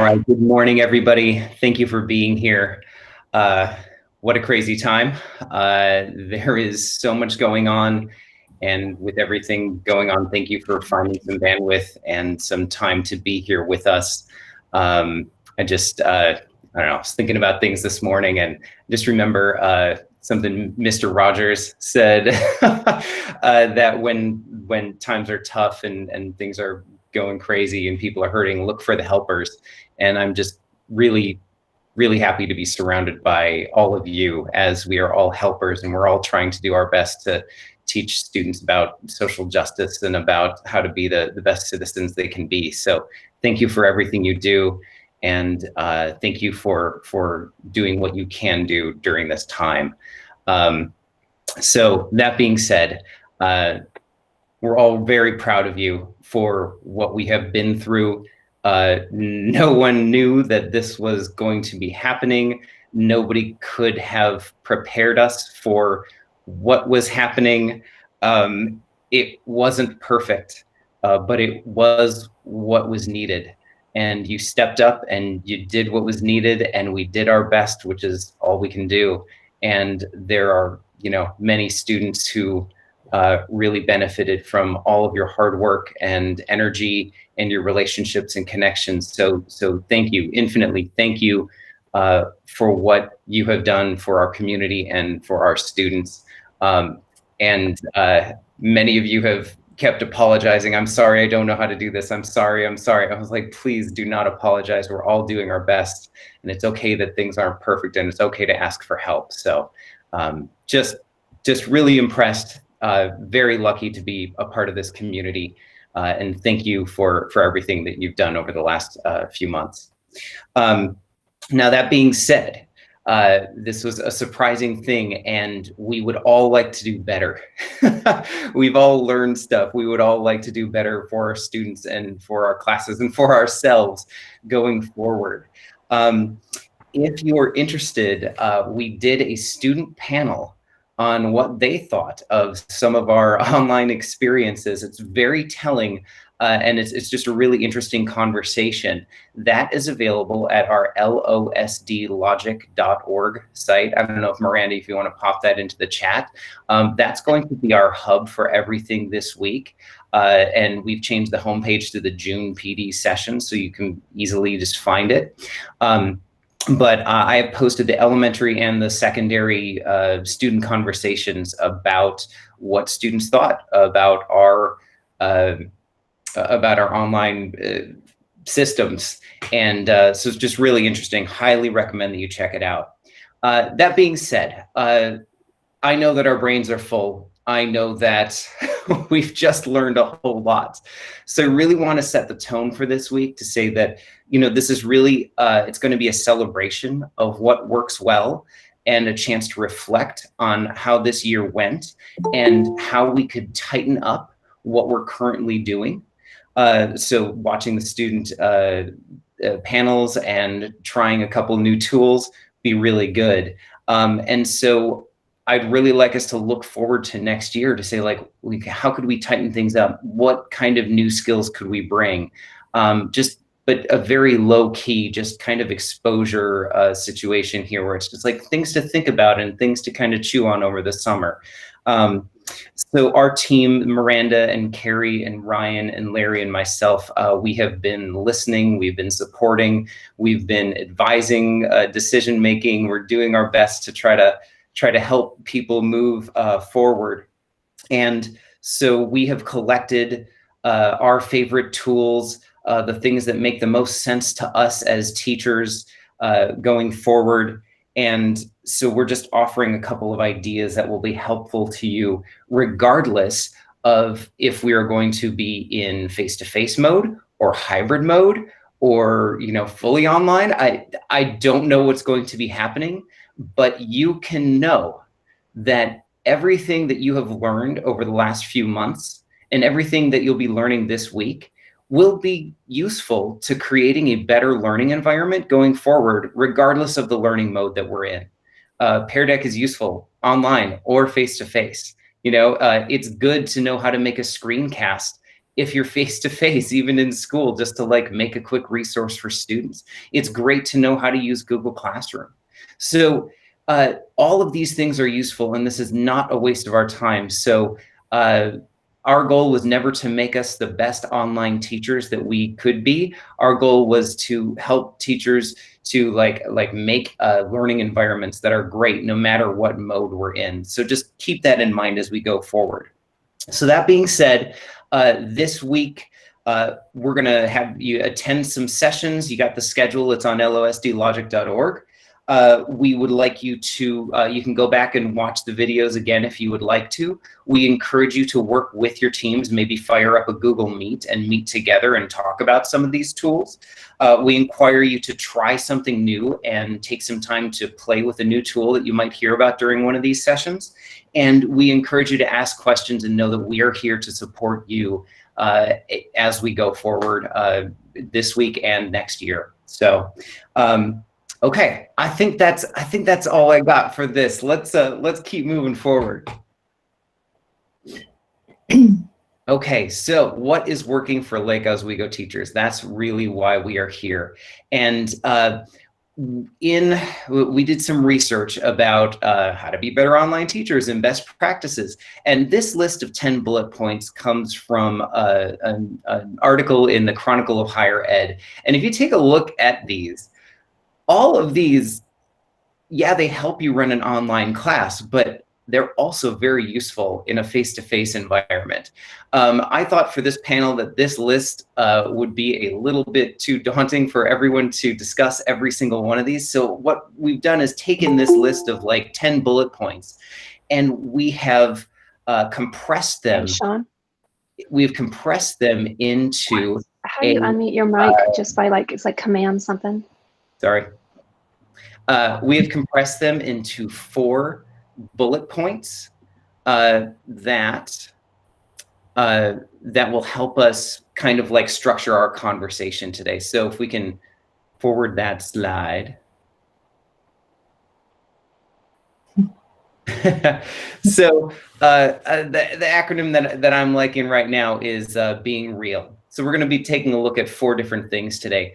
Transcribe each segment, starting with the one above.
right, good morning, everybody. Thank you for being here. What a crazy time. There is so much going on, and with everything going on, thank you for finding some bandwidth and some time to be here with us. I just, I don't know, I was thinking about things this morning and just remember something Mr. Rogers said, that when times are tough and things are going crazy and people are hurting, look for the helpers. And I'm just really happy to be surrounded by all of you, as we are all helpers and we're all trying to do our best to teach students about social justice and about how to be the best citizens they can be. So thank you for everything you do. And thank you for doing what you can do during this time. So that being said, we're all very proud of you for what we have been through. No one knew that this was going to be happening. Nobody could have prepared us for what was happening. It wasn't perfect, but it was what was needed. And you stepped up and you did what was needed, and we did our best, which is all we can do. And there are, many students who really benefited from all of your hard work and energy and your relationships and connections. So thank you, infinitely thank you for what you have done for our community and for our students. And many of you have kept apologizing. I'm sorry, I don't know how to do this. I'm sorry. I was like, please do not apologize. We're all doing our best, and it's okay that things aren't perfect, and it's okay to ask for help. So just really impressed. Very lucky to be a part of this community, and thank you for everything that you've done over the last few months. Now, that being said, this was a surprising thing, and we would all like to do better. We've all learned stuff. We would all like to do better for our students and for our classes and for ourselves going forward. If you're interested, we did a student panel on what they thought of some of our online experiences. It's very telling, and it's just a really interesting conversation. That is available at our losdlogic.org site. I don't know if Miranda, if you want to pop that into the chat. That's going to be our hub for everything this week. And we've changed the homepage to the June PD session, so you can easily just find it. But I have posted the elementary and the secondary student conversations about what students thought about our online systems. And so it's just really interesting. Highly recommend that you check it out. That being said, I know that our brains are full. I know that we've just learned a whole lot. So I really want to set the tone for this week to say that, this is really, it's going to be a celebration of what works well and a chance to reflect on how this year went and how we could tighten up what we're currently doing. So watching the student panels and trying a couple new tools be really good. And so I'd really like us to look forward to next year to say, like, how could we tighten things up? What kind of new skills could we bring? But a very low key, just kind of exposure situation here, where it's just like things to think about and things to kind of chew on over the summer. So our team, Miranda and Carrie and Ryan and Larry and myself, we have been listening, we've been supporting, we've been advising decision making. We're doing our best to try to help people move forward. And so we have collected our favorite tools, the things that make the most sense to us as teachers going forward. And so we're just offering a couple of ideas that will be helpful to you, regardless of if we are going to be in face-to-face mode or hybrid mode or, fully online. I don't know what's going to be happening, but you can know that everything that you have learned over the last few months and everything that you'll be learning this week will be useful to creating a better learning environment going forward, regardless of the learning mode that we're in. Pear Deck is useful online or face-to-face. It's good to know how to make a screencast if you're face to face, even in school, just to like make a quick resource for students. It's great to know how to use Google Classroom. So all of these things are useful, and this is not a waste of our time. So our goal was never to make us the best online teachers that we could be. Our goal was to help teachers to like make learning environments that are great no matter what mode we're in. So just keep that in mind as we go forward. So that being said, this week, we're gonna have you attend some sessions. You got the schedule, it's on losdlogic.org. We would like you to, you can go back and watch the videos again if you would like to. We encourage you to work with your teams, maybe fire up a Google Meet and meet together and talk about some of these tools. We inquire you to try something new and take some time to play with a new tool that you might hear about during one of these sessions. And we encourage you to ask questions and know that we are here to support you as we go forward this week and next year. So, okay, I think that's all I got for this. Let's keep moving forward. Okay, so what is working for Lake Oswego teachers? That's really why we are here. And we did some research about how to be better online teachers and best practices. And this list of 10 bullet points comes from an article in the Chronicle of Higher Ed. And if you take a look at these, all of these, yeah, they help you run an online class, but they're also very useful in a face-to-face environment. I thought for this panel that this list would be a little bit too daunting for everyone to discuss every single one of these. So what we've done is taken this list of like 10 bullet points, and we have compressed them. Hey, Sean. We've compressed them into How do you unmute your mic just by like, it's like command something? Sorry. We have compressed them into 4 bullet points that will help us kind of like structure our conversation today. So if we can forward that slide. So the acronym that I'm liking right now is being real. So we're going to be taking a look at 4 different things today.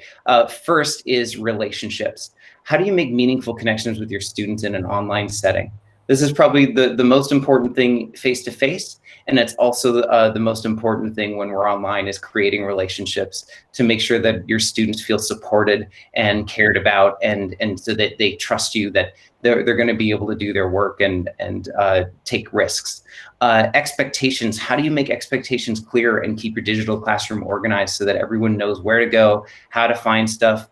First is relationships. How do you make meaningful connections with your students in an online setting? This is probably the most important thing face-to-face, and it's also the most important thing when we're online is creating relationships to make sure that your students feel supported and cared about, and so that they trust you, that they're going to be able to do their work and take risks. Expectations. How do you make expectations clear and keep your digital classroom organized so that everyone knows where to go, how to find stuff?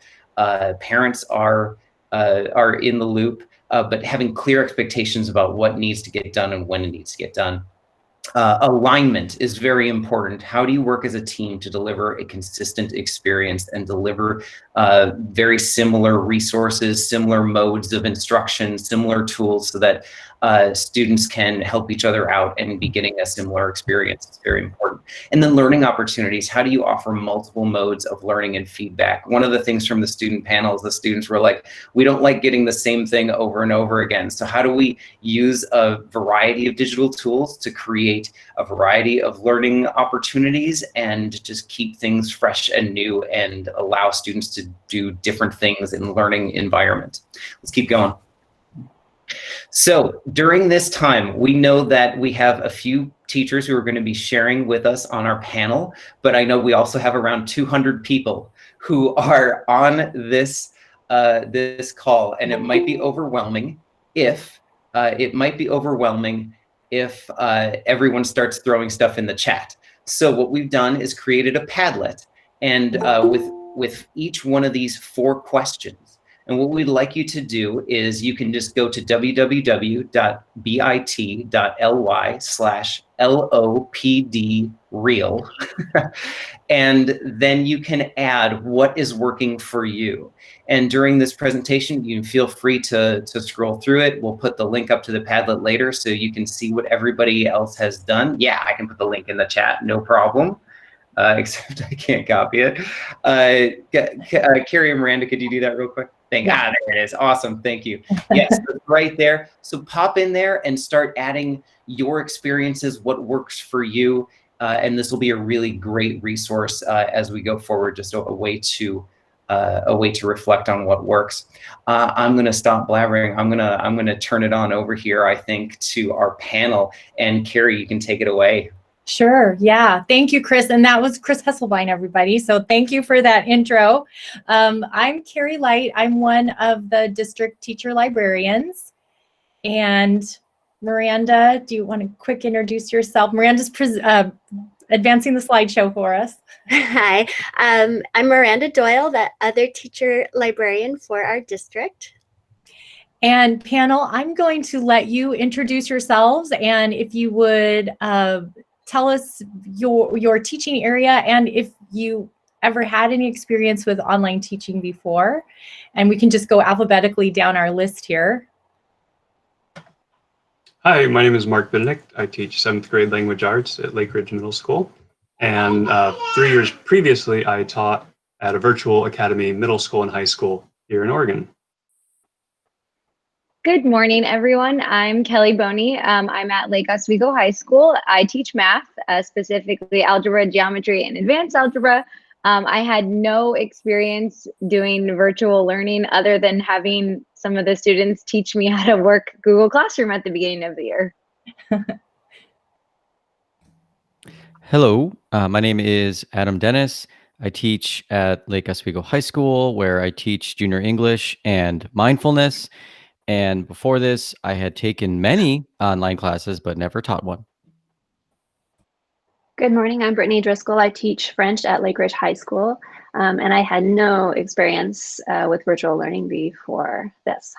Parents are in the loop. But having clear expectations about what needs to get done and when it needs to get done. Alignment is very important. How do you work as a team to deliver a consistent experience and deliver very similar resources, similar modes of instruction, similar tools so that students can help each other out and be getting a similar experience? It's very important. And then learning opportunities. How do you offer multiple modes of learning and feedback? One of the things from the student panels, the students were like, we don't like getting the same thing over and over again. So how do we use a variety of digital tools to create a variety of learning opportunities and just keep things fresh and new and allow students to do different things in learning environments? Let's keep going. So during this time, we know that we have a few teachers who are going to be sharing with us on our panel, but I know we also have around 200 people who are on this this call, and it might be overwhelming if everyone starts throwing stuff in the chat. So what we've done is created a Padlet, and with each one of these 4 questions. And what we'd like you to do is you can just go to www.bit.ly/LOPDReal, and then you can add what is working for you. And during this presentation, you can feel free to scroll through it. We'll put the link up to the Padlet later so you can see what everybody else has done. Yeah, I can put the link in the chat, no problem. Except I can't copy it. Carrie and Miranda, could you do that real quick? There it is. Awesome. Thank you. Yes, right there. So pop in there and start adding your experiences, what works for you, and this will be a really great resource as we go forward, just a way to reflect on what works. I'm going to stop blabbering. I'm going to turn it on over here, I think, to our panel. And Carrie, you can take it away. Sure. Yeah. Thank you, Chris. And that was Chris Hesselbein, everybody. So thank you for that intro. I'm Carrie Light. I'm one of the district teacher librarians. And Miranda, do you want to quick introduce yourself? Miranda's advancing the slideshow for us. Hi, I'm Miranda Doyle, the other teacher librarian for our district. And panel, I'm going to let you introduce yourselves, and if you would tell us your teaching area and if you ever had any experience with online teaching before, and we can just go alphabetically down our list here. Hi, my name is Mark Benedict. I teach 7th grade language arts at Lake Ridge Middle School. And 3 years previously, I taught at a virtual academy middle school and high school here in Oregon. Good morning, everyone. I'm Kelly Boney. I'm at Lake Oswego High School. I teach math, specifically algebra, geometry, and advanced algebra. I had no experience doing virtual learning other than having some of the students teach me how to work Google Classroom at the beginning of the year. Hello, my name is Adam Dennis. I teach at Lake Oswego High School, where I teach junior English and mindfulness. And before this, I had taken many online classes, but never taught one. Good morning, I'm Brittany Driscoll. I teach French at Lake Ridge High School, and I had no experience with virtual learning before this.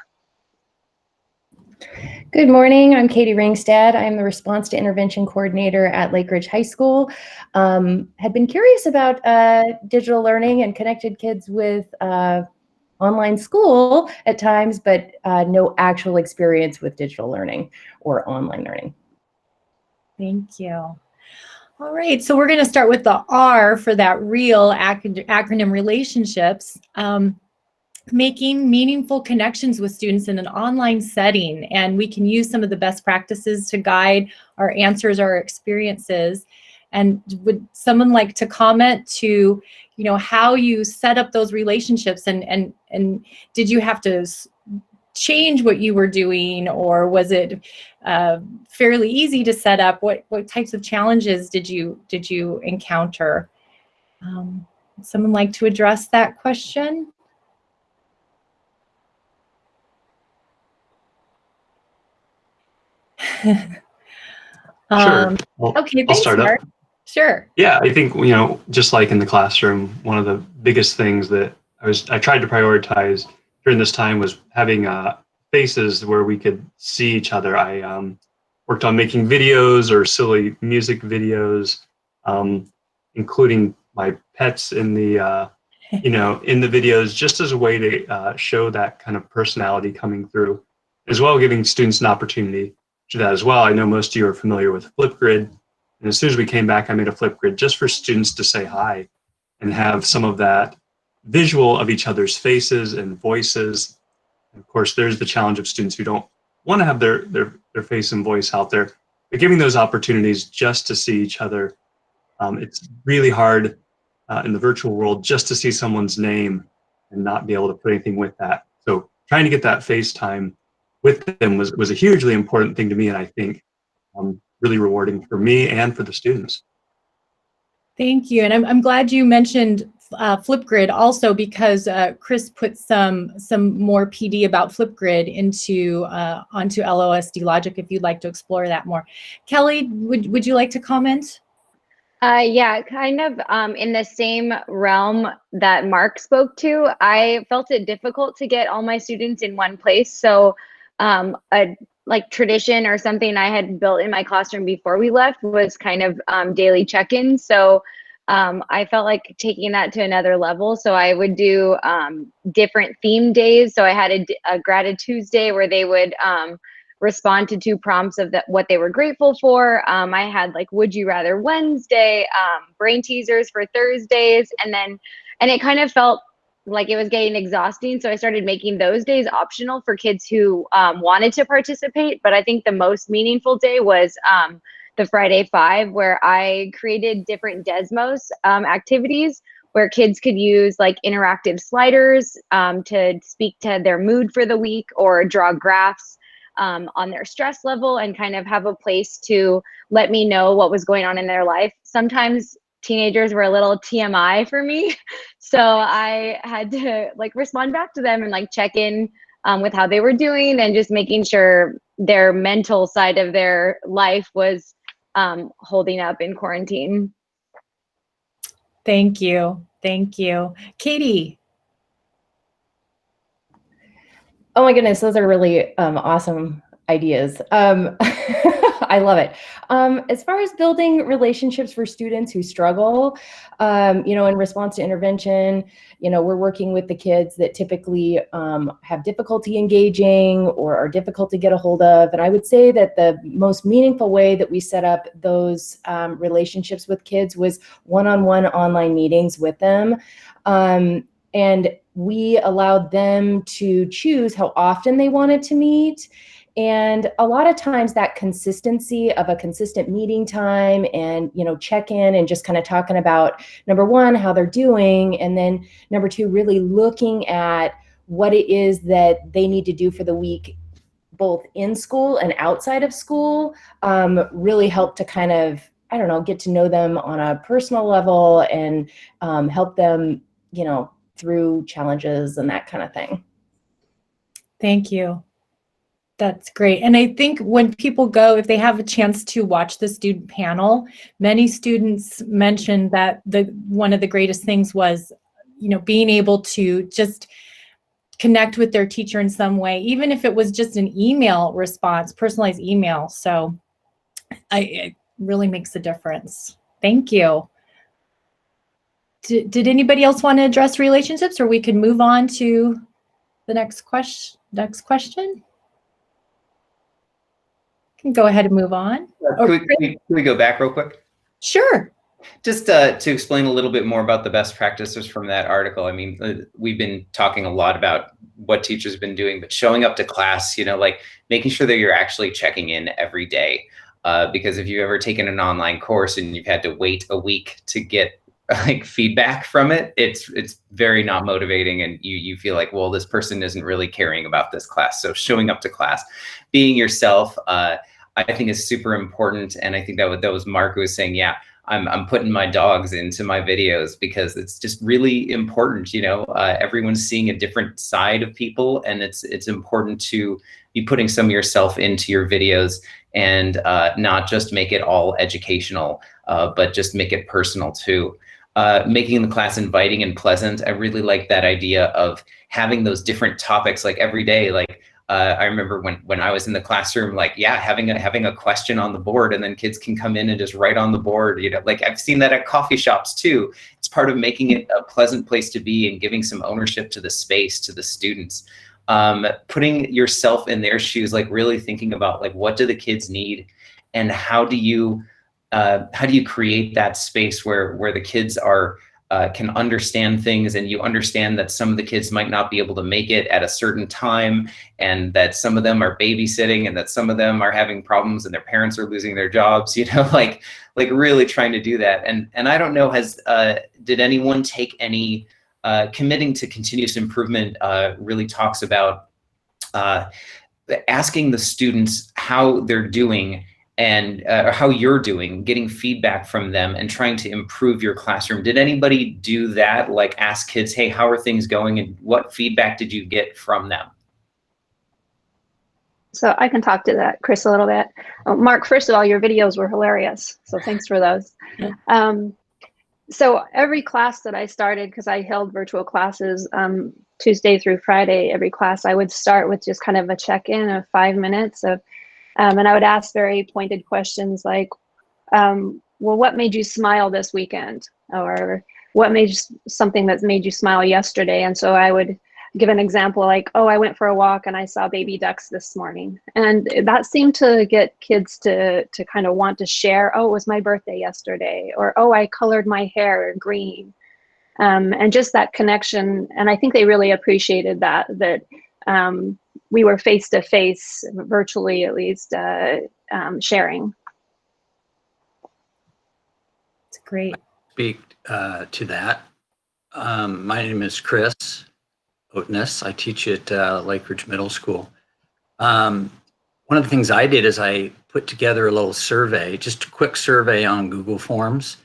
Good morning, I'm Katie Ringstad. I'm the Response to Intervention Coordinator at Lake Ridge High School. Had been curious about digital learning and connected kids with online school at times, but no actual experience with digital learning or online learning. Thank you. All right, so we're going to start with the R for that real acronym relationships. Making meaningful connections with students in an online setting, and we can use some of the best practices to guide our answers, our experiences. And would someone like to comment to, how you set up those relationships, and did you have to change what you were doing, or was it fairly easy to set up? What types of challenges did you encounter? Someone like to address that question? Sure. Okay, I'll thanks, start Mark. up. Sure. Yeah, I think, just like in the classroom, one of the biggest things that I tried to prioritize during this time was having faces where we could see each other. I worked on making videos or silly music videos, including my pets in the in the videos, just as a way to show that kind of personality coming through, as well giving students an opportunity to that as well. I know most of you are familiar with Flipgrid. And as soon as we came back, I made a Flipgrid just for students to say hi and have some of that visual of each other's faces and voices. And of course, there's the challenge of students who don't want to have their face and voice out there, but giving those opportunities just to see each other. It's really hard in the virtual world just to see someone's name and not be able to put anything with that. So trying to get that face time with them was a hugely important thing to me, and I think really rewarding for me and for the students. Thank you, and I'm glad you mentioned Flipgrid also, because Chris put some more PD about Flipgrid onto LOSD Logic. If you'd like to explore that more, Kelly, would you like to comment? Yeah, kind of in the same realm that Mark spoke to. I felt it difficult to get all my students in one place, so a tradition or something I had built in my classroom before we left was kind of daily check-ins. So I felt like taking that to another level. So I would do different theme days. So I had a Gratitude Tuesday where they would respond to 2 prompts of what they were grateful for. I had Would You Rather Wednesday, brain teasers for Thursdays, and it kind of felt like it was getting exhausting. So I started making those days optional for kids who wanted to participate. But I think the most meaningful day was the Friday Five, where I created different Desmos activities where kids could use like interactive sliders to speak to their mood for the week, or draw graphs on their stress level, and kind of have a place to let me know what was going on in their life. Sometimes teenagers were a little TMI for me. So I had to like respond back to them and like check in with how they were doing, and just making sure their mental side of their life was holding up in quarantine. Thank you. Thank you. Katie. Oh my goodness, those are really awesome ideas. I love it. As far as building relationships for students who struggle, in response to intervention, we're working with the kids that typically have difficulty engaging or are difficult to get a hold of. And I would say that the most meaningful way that we set up those relationships with kids was one-on-one online meetings with them. And we allowed them to choose how often they wanted to meet. And a lot of times that consistency of a consistent meeting time and, check in and just kind of talking about, number one, how they're doing. And then number two, really looking at what it is that they need to do for the week, both in school and outside of school, really help to kind of, get to know them on a personal level and help them, through challenges and that kind of thing. Thank you. That's great. And I think when people go, if they have a chance to watch the student panel, many students mentioned that one of the greatest things was, being able to just connect with their teacher in some way, even if it was just an email response, personalized email. So it really makes a difference. Thank you. Did anybody else want to address relationships, or we could move on to the next question? Can go ahead and move on. Can we go back real quick? Sure. Just to explain a little bit more about the best practices from that article. I mean, we've been talking a lot about what teachers have been doing, but showing up to class, like making sure that you're actually checking in every day. Because if you've ever taken an online course and you've had to wait a week to get like feedback from it, it's very not motivating, and you feel like, well, this person isn't really caring about this class. So showing up to class, being yourself, I think is super important. And I think that was Mark who was saying, yeah, I'm putting my dogs into my videos because it's just really important. Everyone's seeing a different side of people, and it's important to be putting some of yourself into your videos, and not just make it all educational, but just make it personal too. Making the class inviting and pleasant. I really like that idea of having those different topics like every day. Like I remember when I was in the classroom, like, yeah, having a question on the board, and then kids can come in and just write on the board. Like I've seen that at coffee shops too. It's part of making it a pleasant place to be and giving some ownership to the space, to the students. Putting yourself in their shoes, like really thinking about like, what do the kids need, and how do you create that space where the kids can understand things, and you understand that some of the kids might not be able to make it at a certain time, and that some of them are babysitting, and that some of them are having problems and their parents are losing their jobs, like really trying to do that. And I don't know, did anyone take any committing to continuous improvement really talks about asking the students how they're doing, and how you're doing, getting feedback from them and trying to improve your classroom. Did anybody do that? Like ask kids, hey, how are things going? And what feedback did you get from them? So I can talk to that, Chris, a little bit. Mark, first of all, your videos were hilarious. So thanks for those. So every class that I started, because I held virtual classes Tuesday through Friday, every class, I would start with just kind of a check-in of 5 minutes of, and I would ask very pointed questions like, well, what made you smile this weekend? Or what made something that made you smile yesterday? And so I would give an example like, oh, I went for a walk and I saw baby ducks this morning. And that seemed to get kids to kind of want to share, oh, it was my birthday yesterday, or, oh, I colored my hair green. And just that connection. And I think they really appreciated that we were face-to-face, virtually at least, sharing. It's great. Speak to that. My name is Chris Oatness. I teach at Lake Ridge Middle School. One of the things I did is I put together a little survey, just a quick survey on Google Forms,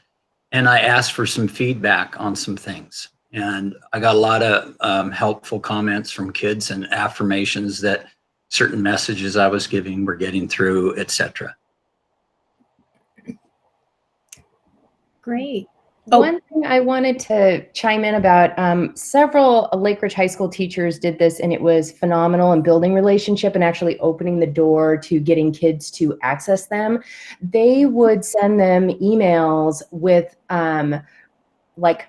and I asked for some feedback on some things. And I got a lot of helpful comments from kids and affirmations that certain messages I was giving were getting through, etc. Great. Oh. One thing I wanted to chime in about, several Lake Ridge High School teachers did this, and it was phenomenal in building relationship and actually opening the door to getting kids to access them. They would send them emails with like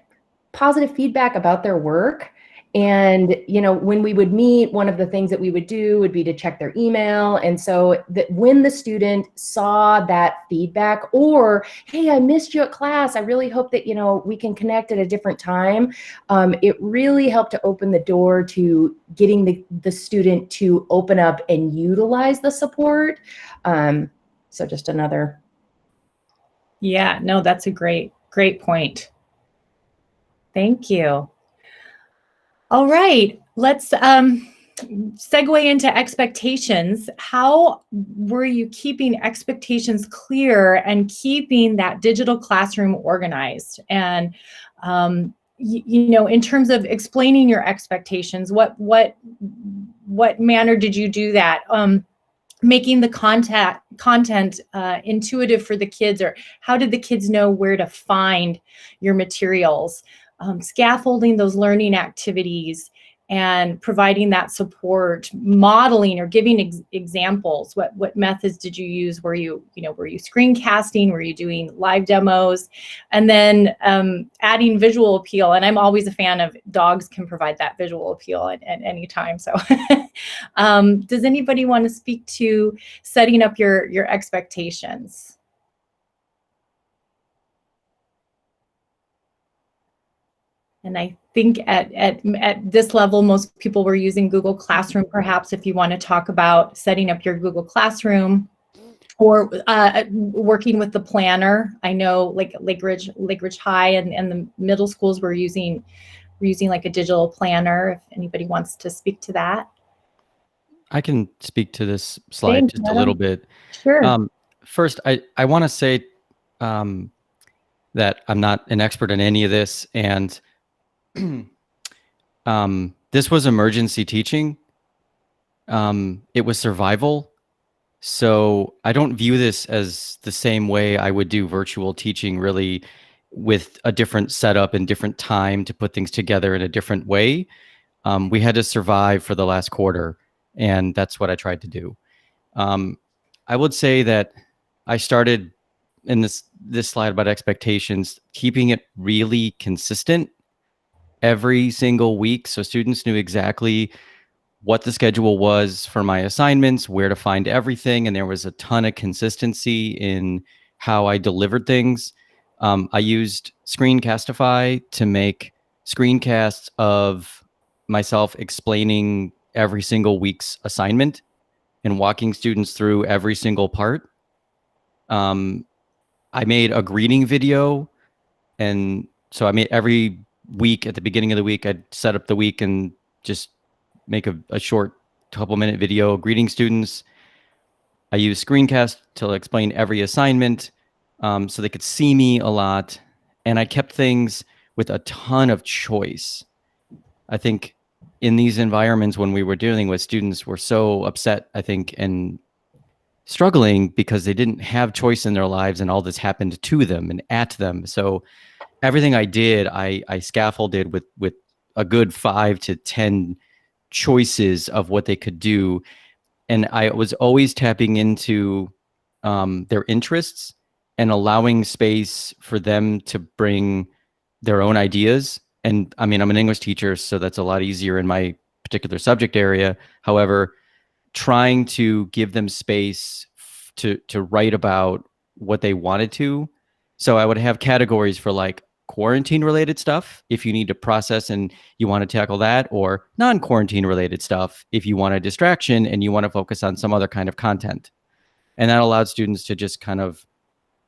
positive feedback about their work. And, you know, when we would meet, one of the things that we would do would be to check their email. And so that when the student saw that feedback, or, hey, I missed you at class, I really hope that, you know, we can connect at a different time. It really helped to open the door to getting the student to open up and utilize the support. So just another. Yeah, no, that's a great point. Thank you. All right, let's segue into expectations. How were you keeping expectations clear and keeping that digital classroom organized? And you know, in terms of explaining your expectations, what manner did you do that? Making the content intuitive for the kids, or how did the kids know where to find your materials? Scaffolding those learning activities and providing that support, modeling or giving examples. What methods did you use? Were you screencasting? Were you doing live demos? And then adding visual appeal. And I'm always a fan of dogs can provide that visual appeal at any time. So does anybody want to speak to setting up your expectations? And I think at this level, most people were using Google Classroom. Perhaps if you want to talk about setting up your Google Classroom or working with the planner. I know like Lake Ridge High and the middle schools were using like a digital planner. If anybody wants to speak to that. I can speak to this slide just a little bit. Sure. First, I want to say that I'm not an expert in any of this, and this was emergency teaching. It was survival. So I don't view this as the same way I would do virtual teaching, really, with a different setup and different time to put things together in a different way. We had to survive for the last quarter, and that's what I tried to do. I would say that I started in this slide about expectations, keeping it really consistent every single week, so students knew exactly what the schedule was for my assignments, where to find everything, and there was a ton of consistency in how I delivered things. I used Screencastify to make screencasts of myself explaining every single week's assignment and walking students through every single part. I made a greeting video, and so I made every week, at the beginning of the week, I'd set up the week and just make a short couple-minute video greeting students. I use Screencast to explain every assignment so they could see me a lot. And I kept things with a ton of choice. I think in these environments when we were dealing with students were so upset, I think, and struggling because they didn't have choice in their lives and all this happened to them and at them. So everything I did, I scaffolded with a good 5 to 10 choices of what they could do. And I was always tapping into their interests and allowing space for them to bring their own ideas. And I mean, I'm an English teacher, so that's a lot easier in my particular subject area. However, trying to give them space to write about what they wanted to. So I would have categories for like quarantine related stuff if you need to process and you want to tackle that, or non-quarantine related stuff if you want a distraction and you want to focus on some other kind of content. And that allowed students to just kind of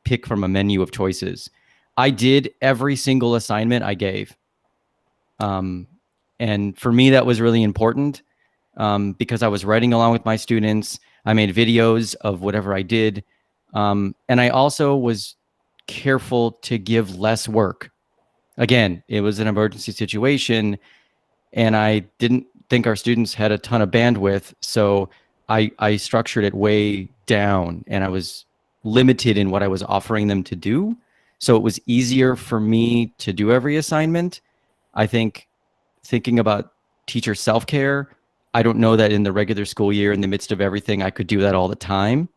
pick from a menu of choices. I did every single assignment I gave. And for me, that was really important because I was writing along with my students. I made videos of whatever I did. And I also was careful to give less work. Again, it was an emergency situation, and I didn't think our students had a ton of bandwidth. So I structured it way down, and I was limited in what I was offering them to do. So it was easier for me to do every assignment. I think thinking about teacher self-care, I don't know that in the regular school year, in the midst of everything, I could do that all the time.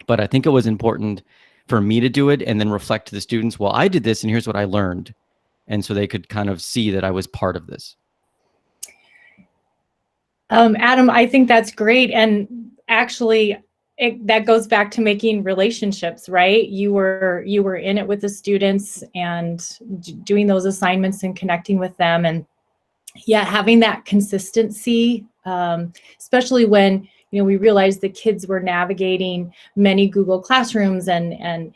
But I think it was important for me to do it and then reflect to the students, well, I did this and here's what I learned. And so they could kind of see that I was part of this. Adam, I think that's great. And actually, that goes back to making relationships, right? You were in it with the students and doing those assignments and connecting with them. And yeah, having that consistency, especially when, we realized the kids were navigating many Google Classrooms and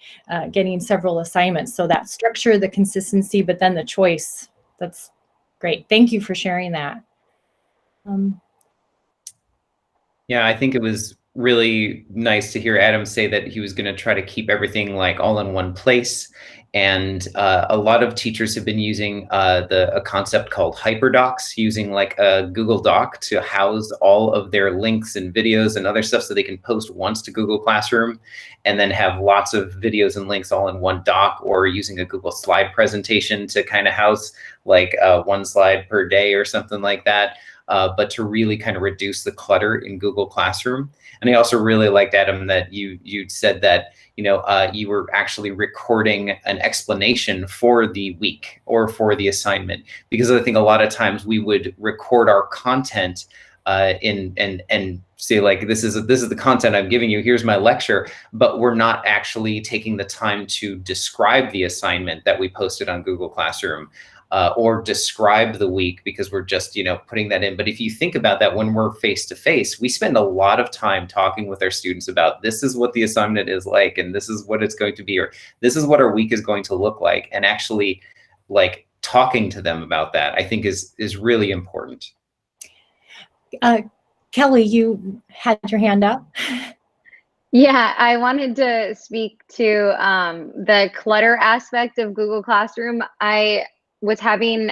getting several assignments. So that structure, the consistency, but then the choice, that's great. Thank you for sharing that. Yeah, I think it was really nice to hear Adam say that he was going to try to keep everything like all in one place. And a lot of teachers have been using a concept called HyperDocs, using like a Google Doc to house all of their links and videos and other stuff so they can post once to Google Classroom and then have lots of videos and links all in one doc, or using a Google slide presentation to kind of house like one slide per day or something like that. But to really kind of reduce the clutter in Google Classroom. And I also really liked, Adam, that you said that you were actually recording an explanation for the week or for the assignment, because I think a lot of times we would record our content and say like, this is the content I'm giving you, here's my lecture, but we're not actually taking the time to describe the assignment that we posted on Google Classroom. Or describe the week, because we're just, putting that in. But if you think about that, when we're face-to-face, we spend a lot of time talking with our students about this is what the assignment is like, and this is what it's going to be, or this is what our week is going to look like. And actually like talking to them about that, I think is really important. Kelly, you had your hand up. Yeah, I wanted to speak to the clutter aspect of Google Classroom. I was having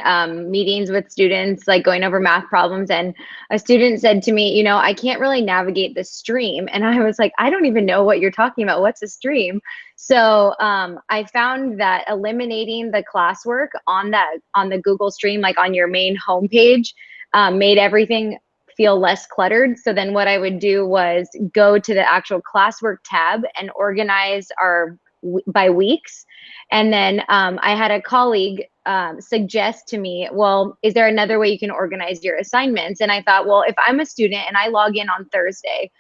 meetings with students, like going over math problems, and a student said to me, I can't really navigate the stream. And I was like, I don't even know what you're talking about. What's a stream? So I found that eliminating the classwork on the Google Stream, like on your main homepage, made everything feel less cluttered. So then what I would do was go to the actual classwork tab and organize by weeks. And then I had a colleague suggest to me, well, is there another way you can organize your assignments? And I thought, well, if I'm a student and I log in on Thursday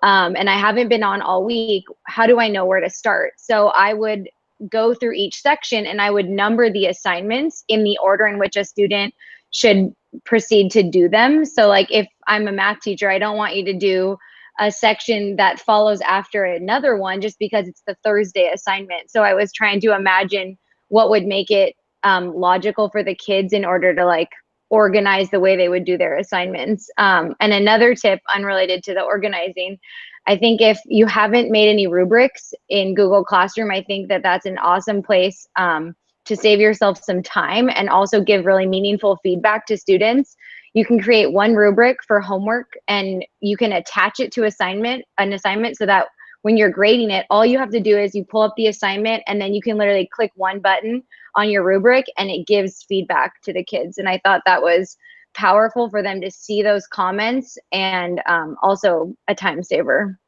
and I haven't been on all week, how do I know where to start? So I would go through each section and I would number the assignments in the order in which a student should proceed to do them. So like if I'm a math teacher, I don't want you to do a section that follows after another one just because it's the Thursday assignment. So I was trying to imagine what would make it logical for the kids in order to like organize the way they would do their assignments. And another tip unrelated to the organizing, I think if you haven't made any rubrics in Google Classroom, I think that that's an awesome place to save yourself some time and also give really meaningful feedback to students. You can create one rubric for homework and you can attach it to an assignment so that when you're grading it, all you have to do is you pull up the assignment and then you can literally click one button on your rubric and it gives feedback to the kids. And I thought that was powerful for them to see those comments and also a time saver.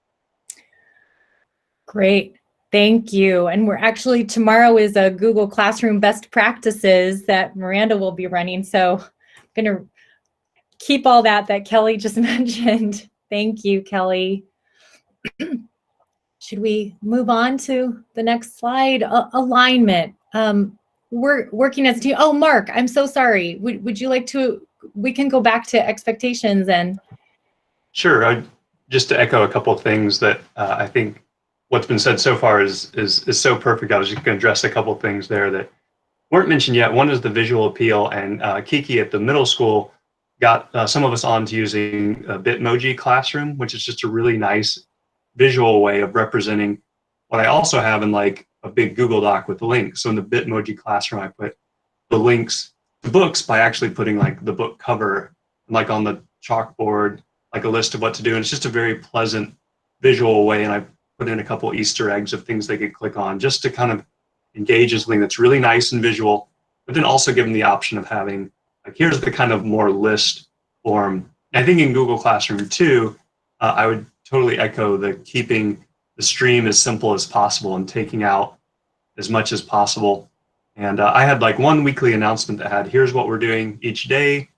Great. Thank you. And we're actually, tomorrow is a Google Classroom best practices that Miranda will be running. So I'm going to keep all that Kelly just mentioned. Thank you, Kelly. Should we move on to the next slide? Alignment. We're working as a team. Oh, Mark, I'm so sorry. Would you like to, we can go back to expectations and. Sure. Just to echo a couple of things that I think what's been said so far is so perfect. I was just going to address a couple of things there that weren't mentioned yet. One is the visual appeal, and Kiki at the middle school got some of us onto using a Bitmoji Classroom, which is just a really nice visual way of representing what I also have in like a big Google Doc with links. So in the Bitmoji Classroom, I put the links to books by actually putting like the book cover, like on the chalkboard, like a list of what to do. And it's just a very pleasant visual way. And I put in a couple Easter eggs of things they could click on just to kind of engage in something that's really nice and visual, but then also give them the option of having, like, here's the kind of more list form. And I think in Google Classroom too, I would totally echo the keeping the stream as simple as possible and taking out as much as possible. And I had like one weekly announcement that had, here's what we're doing each day.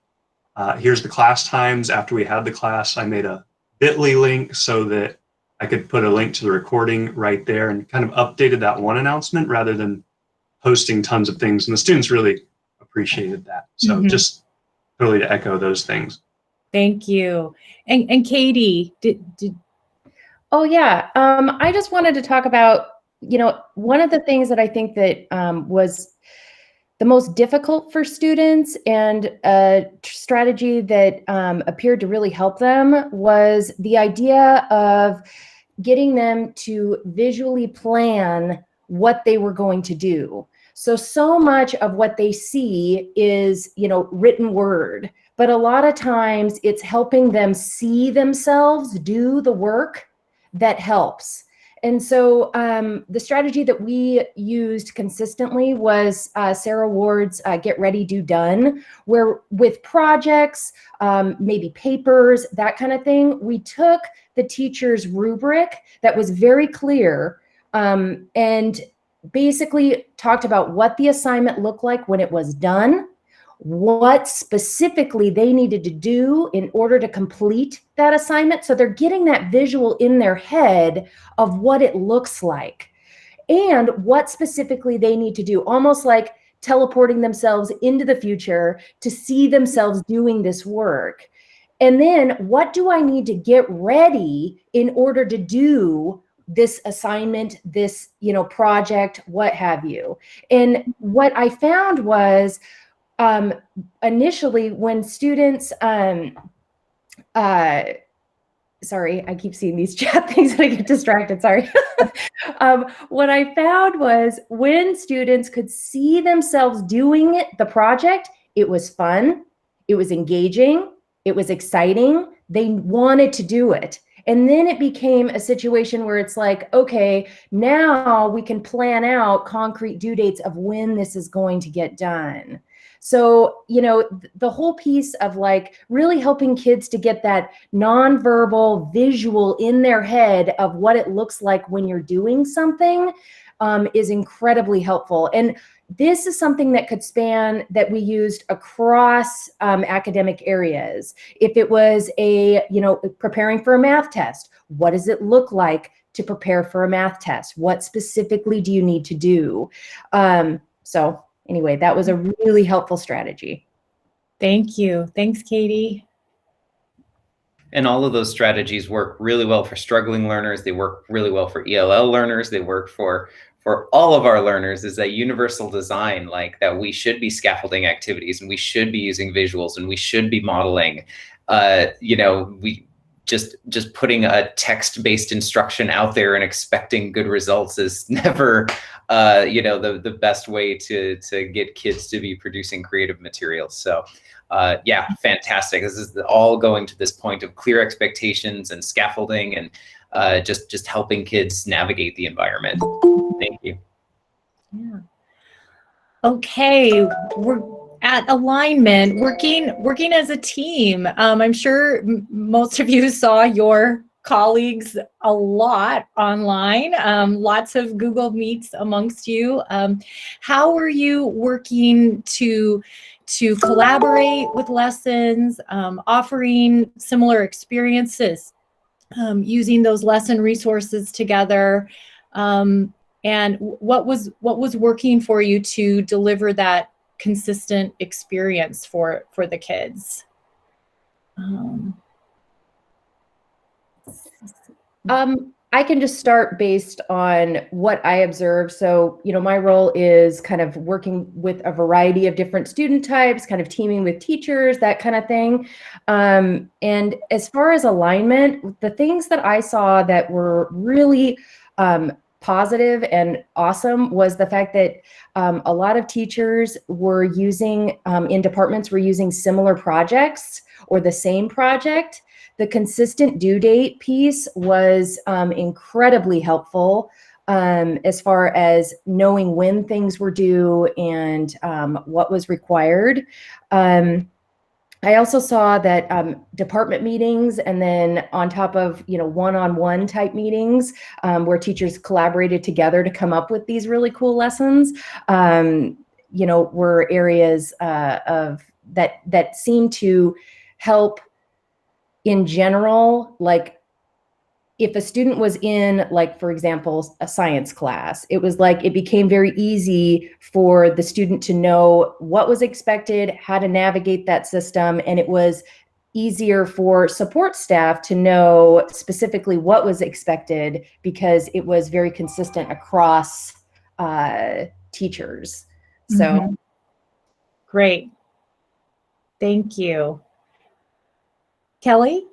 Here's the class times. After we had the class, I made a bit.ly link so that I could put a link to the recording right there, and kind of updated that one announcement rather than posting tons of things. And the students really appreciated that. So just totally to echo those things. Thank you. And Katie, Oh yeah, I just wanted to talk about, one of the things that I think that was the most difficult for students, and a strategy that appeared to really help them, was the idea of getting them to visually plan what they were going to do. So much of what they see is, written word, but a lot of times it's helping them see themselves do the work that helps. And so the strategy that we used consistently was Sarah Ward's Get Ready, Do Done, where with projects, maybe papers, that kind of thing, we took the teacher's rubric that was very clear and basically talked about what the assignment looked like when it was done, what specifically they needed to do in order to complete that assignment. So they're getting that visual in their head of what it looks like and what specifically they need to do, almost like teleporting themselves into the future to see themselves doing this work. And then what do I need to get ready in order to do this assignment, this, project, what have you. And what I found was, initially when students, sorry, I keep seeing these chat things and I get distracted, sorry. What I found was when students could see themselves doing the project, it was fun, it was engaging, it was exciting, they wanted to do it. And then it became a situation where it's like, okay, now we can plan out concrete due dates of when this is going to get done. So, the whole piece of like really helping kids to get that nonverbal visual in their head of what it looks like when you're doing something is incredibly helpful. And this is something that could span, that we used across academic areas. If it was preparing for a math test, what does it look like to prepare for a math test? What specifically do you need to do? So anyway, that was a really helpful strategy. thank you. Thanks, Katie. And all of those strategies work really well for struggling learners. They work really well for ELL learners. They work for all of our learners. Is that universal design, like that we should be scaffolding activities and we should be using visuals and we should be modeling. We just putting a text-based instruction out there and expecting good results is never the best way to get kids to be producing creative materials. So yeah, fantastic. This is all going to this point of clear expectations and scaffolding and just helping kids navigate the environment. Thank you. Yeah. Okay, we're at alignment, working as a team. I'm sure most of you saw your colleagues a lot online, lots of Google Meets amongst you. How are you working to collaborate with lessons, offering similar experiences, using those lesson resources together? And what was working for you to deliver that consistent experience for the kids? I can just start based on what I observe. So, my role is kind of working with a variety of different student types, kind of teaming with teachers, that kind of thing. And as far as alignment, the things that I saw that were really positive and awesome was the fact that a lot of teachers were using, in departments, were using similar projects or the same project. The consistent due date piece was incredibly helpful as far as knowing when things were due and what was required. I also saw that department meetings, and then on top of one-on-one type meetings where teachers collaborated together to come up with these really cool lessons, were areas of that seemed to help. In general, like if a student was in, like, for example, a science class, it was like it became very easy for the student to know what was expected, how to navigate that system, and it was easier for support staff to know specifically what was expected because it was very consistent across teachers. So Great. Thank you. Kelly?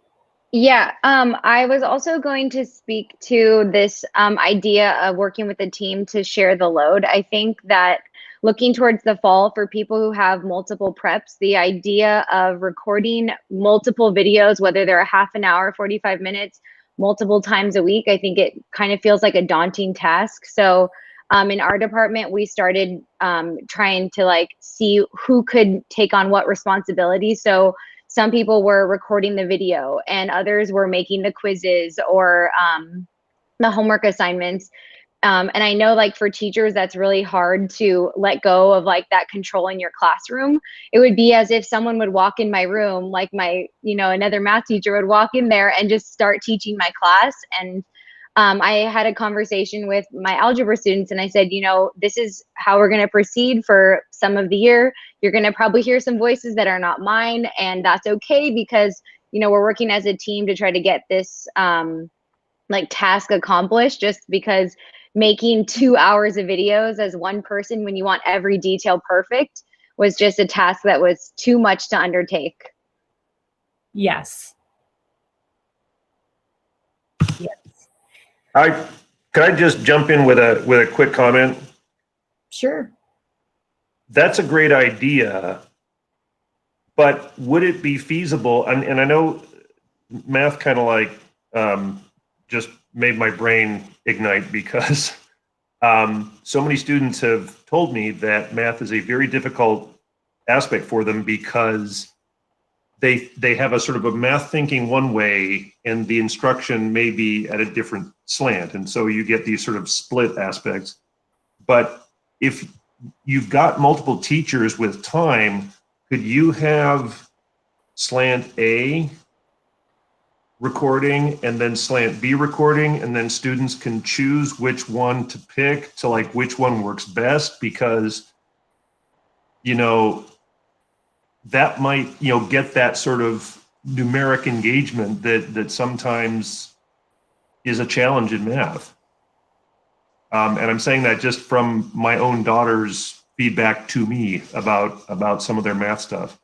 Yeah, I was also going to speak to this idea of working with a team to share the load. I think that looking towards the fall for people who have multiple preps, the idea of recording multiple videos, whether they're a half an hour, 45 minutes, multiple times a week, I think it kind of feels like a daunting task. So in our department, we started trying to see who could take on what responsibility. So some people were recording the video and others were making the quizzes or the homework assignments. And I know for teachers, that's really hard to let go of that control in your classroom. It would be as if someone would walk in my room, like another math teacher would walk in there and just start teaching my class. And I had a conversation with my algebra students and I said, this is how we're going to proceed for some of the year. You're going to probably hear some voices that are not mine, and that's okay because, we're working as a team to try to get this task accomplished, just because making 2 hours of videos as one person when you want every detail perfect was just a task that was too much to undertake. Yes. Could I just jump in with a quick comment? Sure. That's a great idea, but would it be feasible? And I know math kind of just made my brain ignite because so many students have told me that math is a very difficult aspect for them because they have a sort of a math thinking one way and the instruction may be at a different slant. And so you get these sort of split aspects. But if you've got multiple teachers with time, could you have slant A recording and then slant B recording, and then students can choose which one to pick to which one works best? Because, that might, get that sort of numeric engagement that sometimes is a challenge in math. And I'm saying that just from my own daughter's feedback to me about some of their math stuff.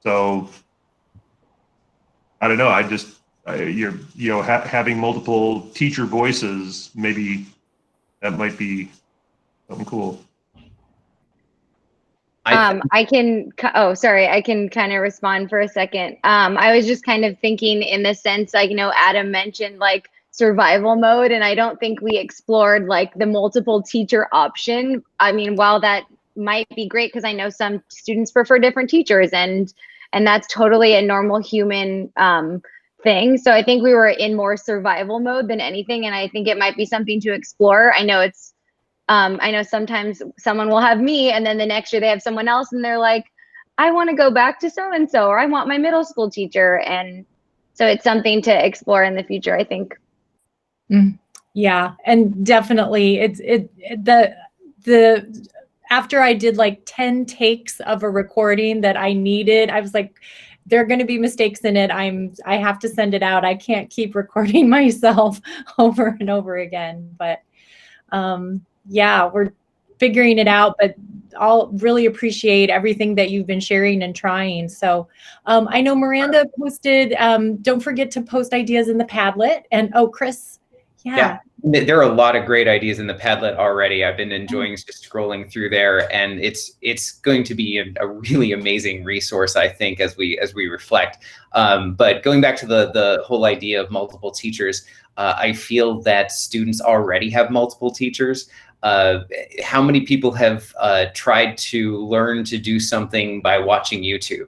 So I don't know. Having multiple teacher voices, maybe that might be something cool. I can kind of respond for a second. I was just kind of thinking in the sense, Adam mentioned survival mode, and I don't think we explored the multiple teacher option. I mean, while that might be great because I know some students prefer different teachers, and that's totally a normal human thing. So I think we were in more survival mode than anything, and I think it might be something to explore. I know sometimes someone will have me and then the next year they have someone else and they're like, I want to go back to so-and-so, or I want my middle school teacher. And so it's something to explore in the future, I think. Yeah. And definitely after I did 10 takes of a recording that I needed, I was like, there are going to be mistakes in it. I have to send it out. I can't keep recording myself over and over again, but yeah, we're figuring it out, but I'll really appreciate everything that you've been sharing and trying. So I know Miranda posted, don't forget to post ideas in the Padlet. And oh, Chris, yeah. There are a lot of great ideas in the Padlet already. I've been enjoying just scrolling through there, and it's going to be a really amazing resource, I think, as we reflect. But going back to the whole idea of multiple teachers, I feel that students already have multiple teachers. How many people have tried to learn to do something by watching YouTube?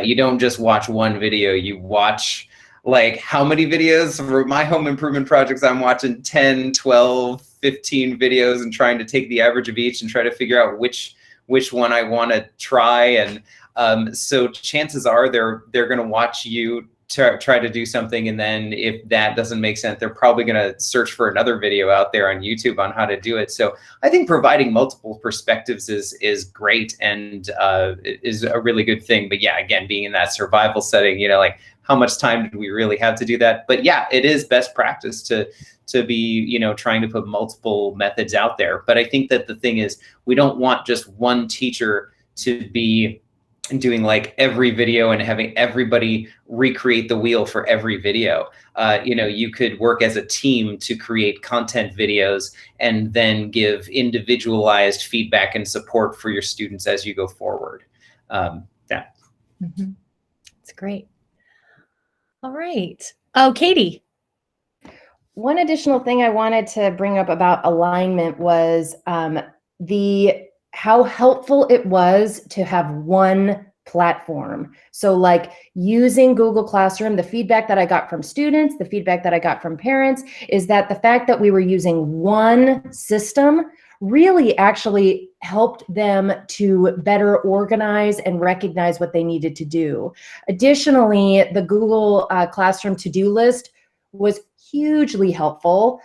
You don't just watch one video, you watch like how many videos? For my home improvement projects, I'm watching 10, 12, 15 videos and trying to take the average of each and try to figure out which one I want to try. And so chances are they're going to watch you try to do something, and then if that doesn't make sense, they're probably going to search for another video out there on YouTube on how to do it. So I think providing multiple perspectives is great and is a really good thing. But yeah, again, being in that survival setting, like how much time did we really have to do that? But yeah, it is best practice to be, trying to put multiple methods out there. But I think that the thing is, we don't want just one teacher to be doing like every video and having everybody recreate the wheel for every video. You could work as a team to create content videos and then give individualized feedback and support for your students as you go forward. That's great. All right. Oh, Katie. One additional thing I wanted to bring up about alignment was how helpful it was to have one platform. So like using Google Classroom, the feedback that I got from students, the feedback that I got from parents is that the fact that we were using one system really actually helped them to better organize and recognize what they needed to do. Additionally, the Google Classroom to-do list was hugely helpful.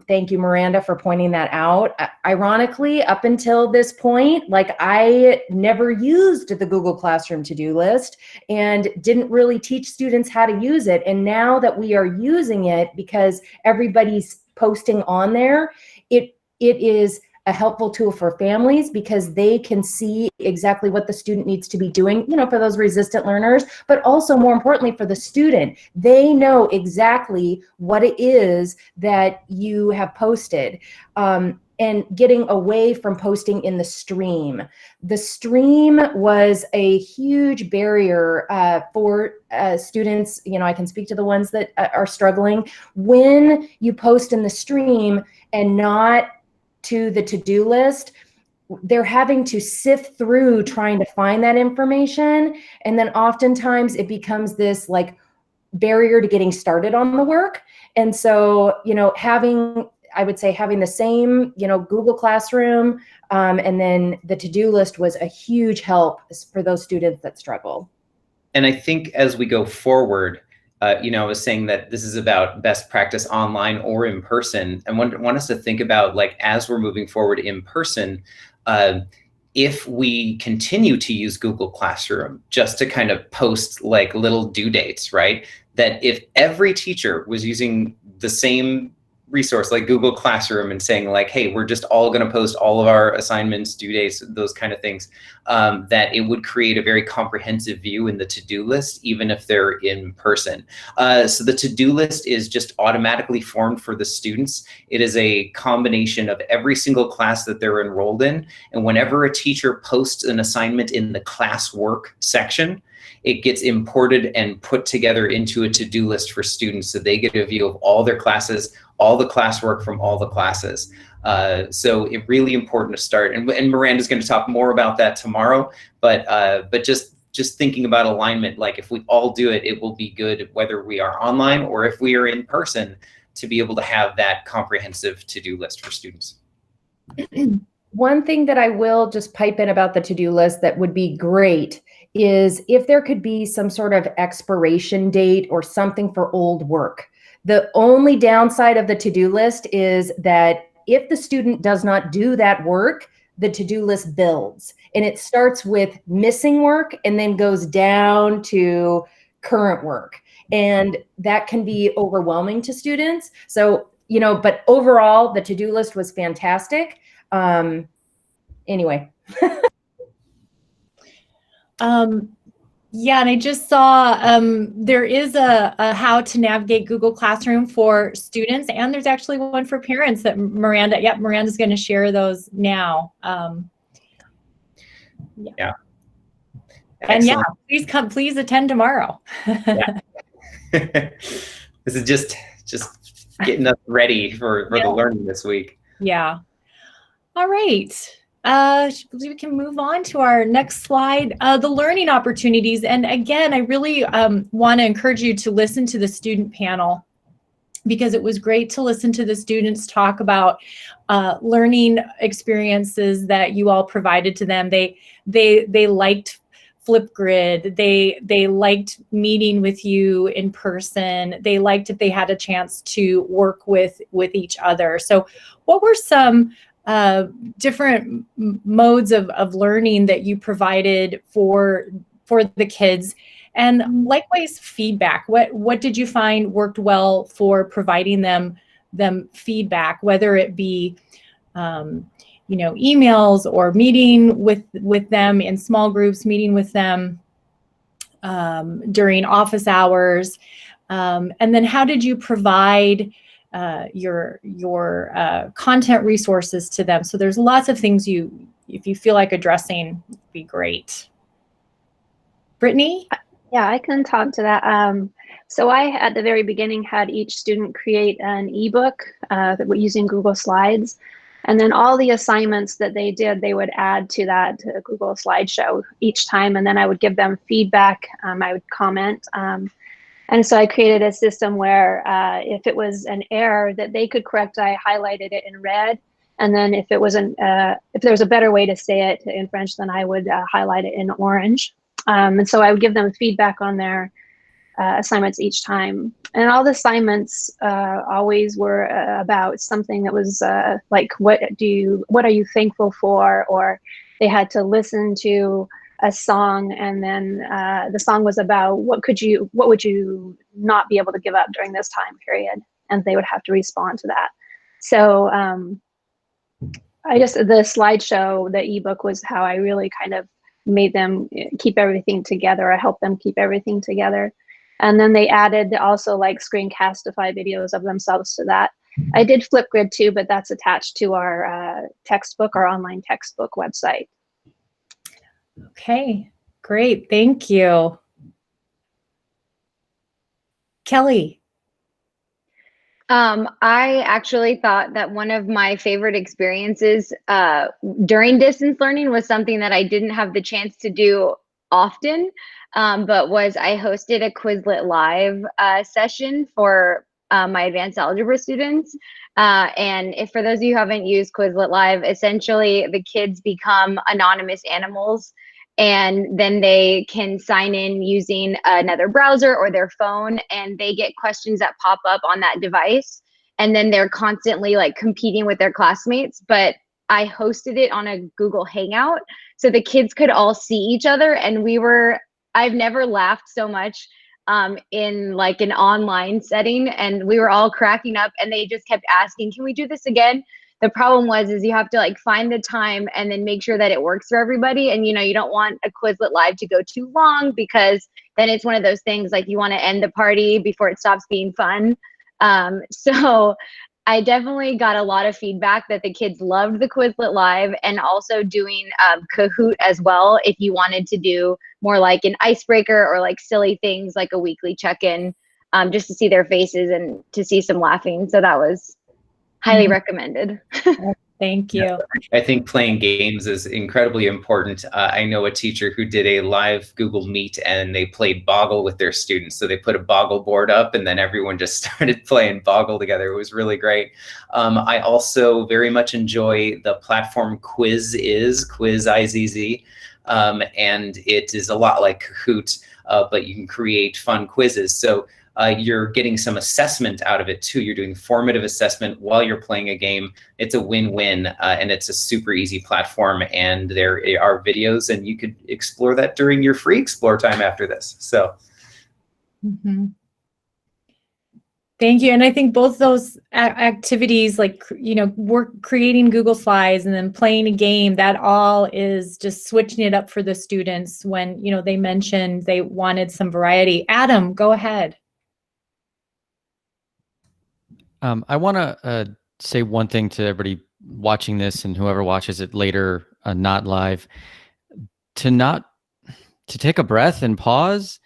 Thank you, Miranda, for pointing that out. Ironically, up until this point, like I never used the Google Classroom to-do list and didn't really teach students how to use it. And now that we are using it because everybody's posting on there, it is a helpful tool for families because they can see exactly what the student needs to be doing, for those resistant learners, but also more importantly for the student. They know exactly what it is that you have posted. And getting away from posting in the stream. The stream was a huge barrier for students. I can speak to the ones that are struggling. When you post in the stream and not to the to-do list, they're having to sift through trying to find that information. And then oftentimes it becomes this like barrier to getting started on the work. And so, I would say having the same, Google Classroom and then the to-do list was a huge help for those students that struggle. And I think as we go forward, I was saying that this is about best practice online or in person. And want us to think about, like, as we're moving forward in person, if we continue to use Google Classroom just to kind of post like little due dates, right? That if every teacher was using the same resource like Google Classroom and saying like, hey, we're just all going to post all of our assignments, due dates, those kind of things, that it would create a very comprehensive view in the to-do list, even if they're in person. So the to-do list is just automatically formed for the students. It is a combination of every single class that they're enrolled in. And whenever a teacher posts an assignment in the classwork section, it gets imported and put together into a to-do list for students so they get a view of all their classes, all the classwork from all the classes. So it's really important to start. And Miranda's going to talk more about that tomorrow. But just thinking about alignment, like if we all do it, it will be good whether we are online or if we are in person, to be able to have that comprehensive to-do list for students. One thing that I will just pipe in about the to-do list that would be great is if there could be some sort of expiration date or something for old work. The only downside of the to-do list is that if the student does not do that work, the to-do list builds, and it starts with missing work and then goes down to current work. And that can be overwhelming to students. So, you know, but overall, the to-do list was fantastic. Anyway. Yeah, and I just saw there is a how to navigate Google Classroom for students, and there's actually one for parents that Miranda's going to share those now. Yeah. And yeah, please attend tomorrow. Yeah. This is just getting us ready for the learning this week. Yeah. All right. We can move on to our next slide, the learning opportunities. And again, I really want to encourage you to listen to the student panel, because it was great to listen to the students talk about learning experiences that you all provided to them. They liked Flipgrid. They liked meeting with you in person. They liked if they had a chance to work with each other. So what were some different modes of learning that you provided for the kids? And likewise, feedback. What did you find worked well for providing them feedback, whether it be you know, emails or meeting with them in small groups, meeting with them during office hours, and then how did you provide your content resources to them? So there's lots of things if you feel like addressing, would be great. Brittany? Yeah, I can talk to that. So I, at the very beginning, had each student create an ebook using Google Slides. And then all the assignments that they did, they would add to that Google slideshow each time. And then I would give them feedback. I would comment. And so I created a system where if it was an error that they could correct, I highlighted it in red. And then if it was if there was a better way to say it in French, then I would highlight it in orange. And so I would give them feedback on their assignments each time. And all the assignments always were about something that was like, what are you thankful for? Or they had to listen to a song, and then the song was about what would you not be able to give up during this time period, and they would have to respond to that. So the slideshow, the ebook, was how I really kind of made them keep everything together. I helped them keep everything together. And then they added also like screencastify videos of themselves to that. I did Flipgrid too, but that's attached to our textbook, our online textbook website. Okay, great. Thank you. Kelly. I actually thought that one of my favorite experiences during distance learning was something that I didn't have the chance to do often, but I hosted a Quizlet Live session for my advanced algebra students. And for those of you who haven't used Quizlet Live, essentially the kids become anonymous animals, and then they can sign in using another browser or their phone, and they get questions that pop up on that device. And then they're constantly like competing with their classmates. But I hosted it on a Google Hangout, so the kids could all see each other. And I've never laughed so much in like an online setting, and we were all cracking up, and they just kept asking, can we do this again? The problem is you have to like find the time and then make sure that it works for everybody. And, you know, you don't want a Quizlet Live to go too long, because then it's one of those things like you want to end the party before it stops being fun. So I definitely got a lot of feedback that the kids loved the Quizlet Live, and also doing Kahoot as well, if you wanted to do more like an icebreaker or like silly things like a weekly check-in, just to see their faces and to see some laughing. So that was highly recommended. Thank you. I think playing games is incredibly important. I know a teacher who did a live Google Meet, and they played Boggle with their students. So they put a Boggle board up, and then everyone just started playing Boggle together. It was really great. I also very much enjoy the platform Quizizz, and it is a lot like Kahoot, but you can create fun quizzes. So you're getting some assessment out of it too. You're doing formative assessment while you're playing a game. It's a win-win, and it's a super easy platform, and there are videos, and you could explore that during your free explore time after this. So. Mhm. Thank you. And I think both those activities, like, work, creating Google Slides and then playing a game, that all is just switching it up for the students when, they mentioned they wanted some variety. Adam, go ahead. I want to say one thing to everybody watching this and whoever watches it later, not live, to take a breath and pause.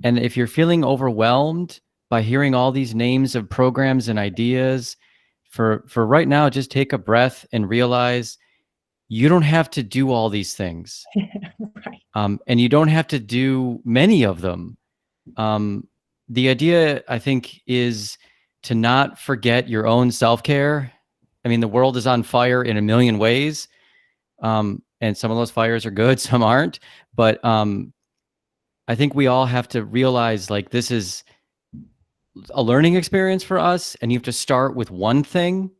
And if you're feeling overwhelmed by hearing all these names of programs and ideas, for right now, just take a breath and realize you don't have to do all these things. Right. And you don't have to do many of them. The idea, I think, is to not forget your own self-care. I mean, the world is on fire in a million ways. And some of those fires are good, some aren't. But I think we all have to realize, like, this is a learning experience for us, and you have to start with one thing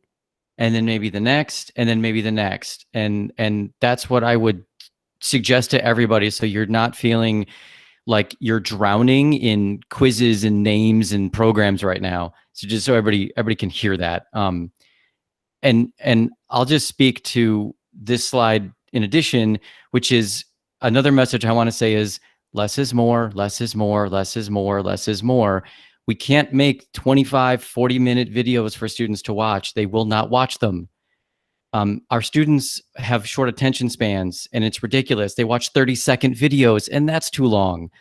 and then maybe the next and then maybe the next. And that's what I would suggest to everybody. So you're not feeling like you're drowning in quizzes and names and programs right now. So just so everybody can hear that. And I'll just speak to this slide in addition, which is another message I want to say is less is more, less is more, less is more, less is more. We can't make 25, 40-minute videos for students to watch. They will not watch them. Our students have short attention spans, and it's ridiculous. They watch 30-second videos, and that's too long.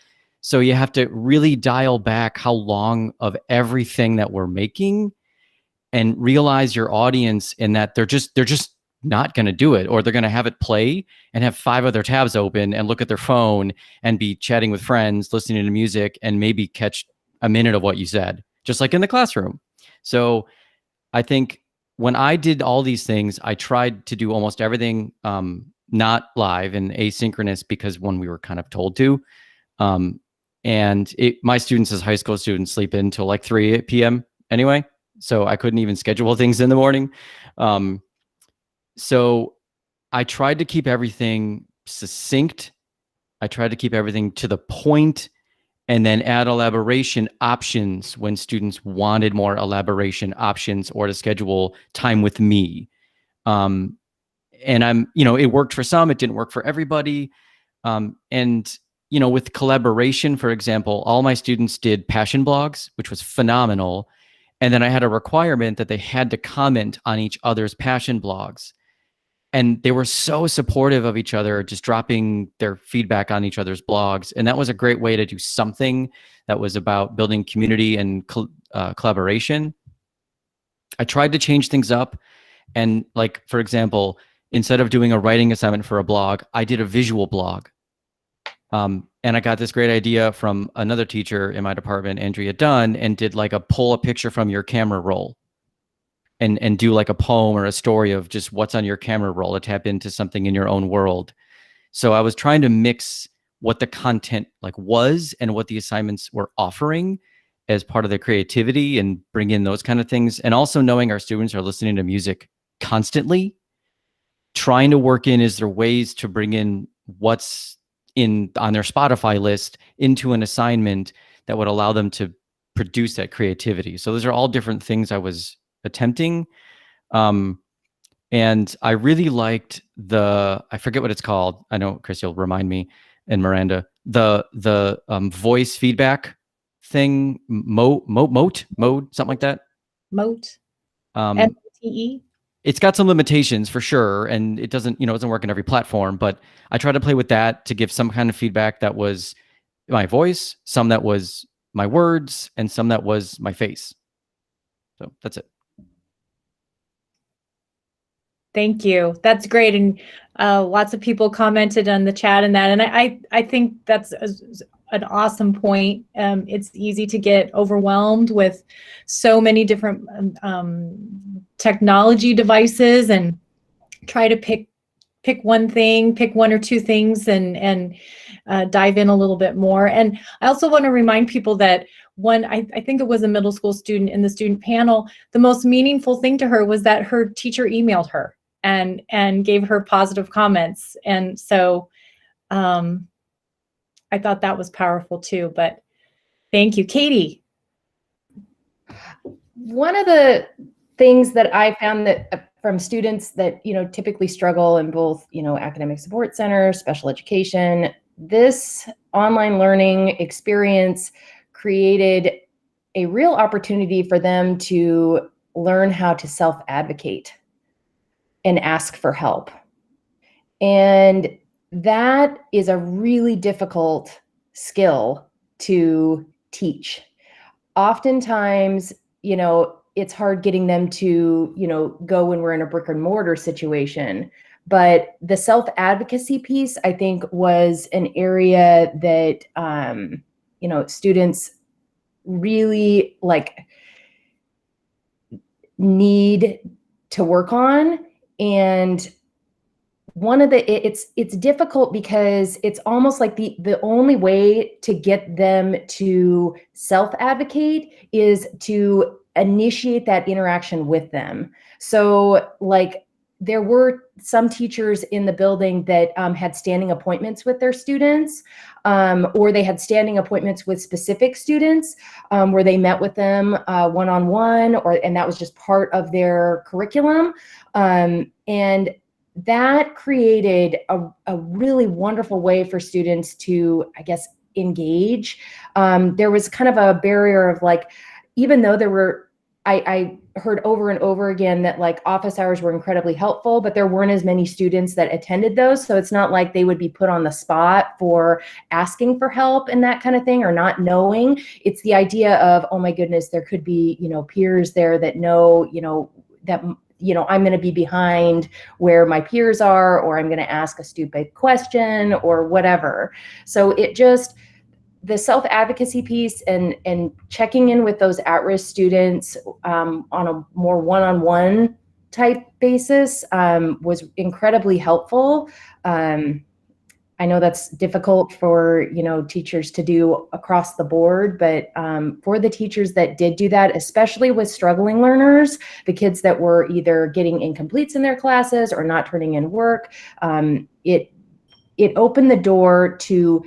So you have to really dial back how long of everything that we're making and realize your audience, and that they're just not going to do it, or they're going to have it play and have 5 other tabs open and look at their phone and be chatting with friends, listening to music, and maybe catch a minute of what you said, just like in the classroom. So I think when I did all these things, I tried to do almost everything not live and asynchronous, because when we were kind of told to. And my students as high school students sleep in until like 3 p.m. anyway, so I couldn't even schedule things in the morning. So I tried to keep everything succinct. I tried to keep everything to the point, and then add elaboration options when students wanted more elaboration options, or to schedule time with me. And it worked for some, it didn't work for everybody. And with collaboration, for example, all my students did passion blogs, which was phenomenal. And then I had a requirement that they had to comment on each other's passion blogs. And they were so supportive of each other, just dropping their feedback on each other's blogs. And that was a great way to do something that was about building community and collaboration. I tried to change things up. And like, for example, instead of doing a writing assignment for a blog, I did a visual blog. And I got this great idea from another teacher in my department, Andrea Dunn, and did like a pull a picture from your camera roll. And do like a poem or a story of just what's on your camera roll to tap into something in your own world. So I was trying to mix what the content like was and what the assignments were offering as part of their creativity, and bring in those kind of things. And also knowing our students are listening to music constantly, trying to work in, is there ways to bring in what's on their Spotify list into an assignment that would allow them to produce that creativity. So those are all different things I was attempting. And I really liked I forget what it's called. I know Chris, you'll remind me, and Miranda, the voice feedback thing, mode, something like that. Mote. MOTE. It's got some limitations for sure, and it doesn't work in every platform, but I try to play with that to give some kind of feedback that was my voice, some that was my words, and some that was my face. So that's it. Thank you. That's great. And lots of people commented on the chat and that. And I think that's an awesome point. It's easy to get overwhelmed with so many different technology devices, and try to pick pick one thing, pick one or two things, and dive in a little bit more. And I also want to remind people that I think it was a middle school student in the student panel, the most meaningful thing to her was that her teacher emailed her and gave her positive comments. And so I thought that was powerful too, but thank you. Katie. One of the things that I found that from students that, typically struggle in both, academic support centers, special education, this online learning experience created a real opportunity for them to learn how to self-advocate and ask for help. And that is a really difficult skill to teach. Oftentimes, it's hard getting them to, go when we're in a brick and mortar situation. But the self-advocacy piece, I think, was an area that, students really need to work on. And one of it's difficult because it's almost like the only way to get them to self-advocate is to initiate that interaction with them. So there were some teachers in the building that had standing appointments with their students, or they had standing appointments with specific students where they met with them one-on-one, and that was just part of their curriculum. And that created a really wonderful way for students to, I guess, engage. There was kind of a barrier of even though I heard over and over again that office hours were incredibly helpful, but there weren't as many students that attended those. So it's not like they would be put on the spot for asking for help and that kind of thing, or not knowing. It's the idea of, oh my goodness, there could be, peers there that know, that, I'm going to be behind where my peers are, or I'm going to ask a stupid question or whatever. So the self-advocacy piece and checking in with those at-risk students on a more one-on-one type basis was incredibly helpful. I know that's difficult for teachers to do across the board, but for the teachers that did do that, especially with struggling learners, the kids that were either getting incompletes in their classes or not turning in work, it opened the door to